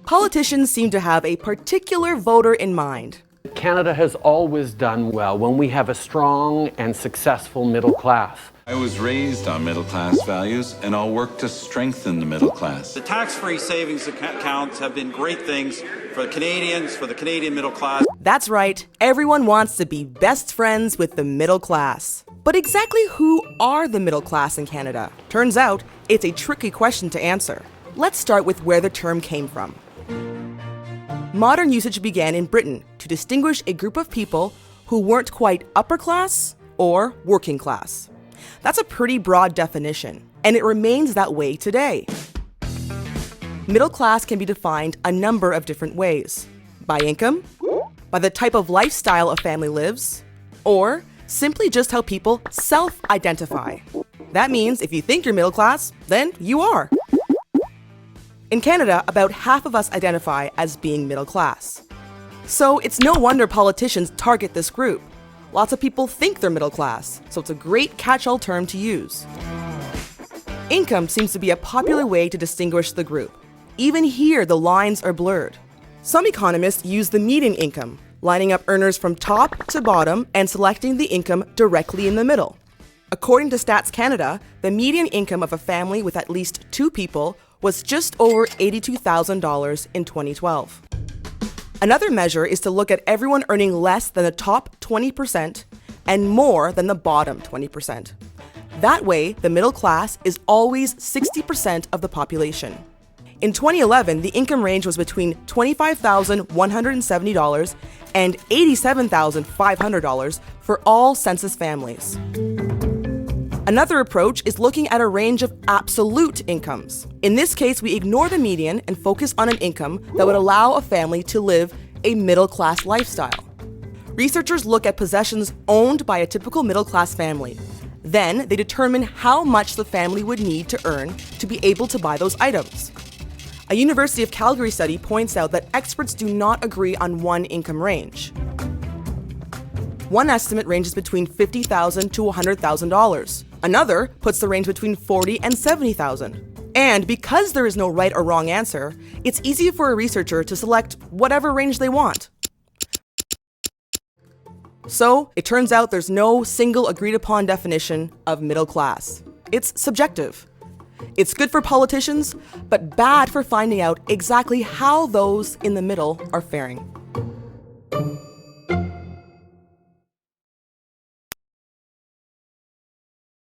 Politicians seem to have a particular voter in mind. Canada has always done well when we have a strong and successful middle class. I was raised on middle-class values, and I'll work to strengthen the middle class. The tax-free savings accounts have been great things for Canadians, for the Canadian middle class. That's right, everyone wants to be best friends with the middle class. But exactly who are the middle class in Canada? Turns out, it's a tricky question to answer. Let's start with where the term came from. Modern usage began in Britain to distinguish a group of people who weren't quite upper class or working class. That's a pretty broad definition, and it remains that way today. Middle class can be defined a number of different ways. By income, by the type of lifestyle a family lives, or simply just how people self-identify. That means if you think you're middle class, then you are. In Canada, about half of us identify as being middle class. So it's no wonder politicians target this group. Lots of people think they're middle class, so it's a great catch-all term to use. Income seems to be a popular way to distinguish the group. Even here, the lines are blurred. Some economists use the median income, lining up earners from top to bottom and selecting the income directly in the middle. According to Stats Canada, the median income of a family with at least 2 people was just over $82,000 in 2012. Another measure is to look at everyone earning less than the top 20% and more than the bottom 20%. That way, the middle class is always 60% of the population. In 2011, the income range was between $25,170 and $87,500 for all census families. Another approach is looking at a range of absolute incomes. In this case, we ignore the median and focus on an income that would allow a family to live a middle-class lifestyle. Researchers look at possessions owned by a typical middle-class family. Then, they determine how much the family would need to earn to be able to buy those items. A University of Calgary study points out that experts do not agree on one income range. One estimate ranges between $50,000 to $100,000. Another puts the range between $40,000 and $70,000. And because there is no right or wrong answer, it's easy for a researcher to select whatever range they want. So, it turns out there's no single agreed upon definition of middle class. It's subjective. It's good for politicians, but bad for finding out exactly how those in the middle are faring.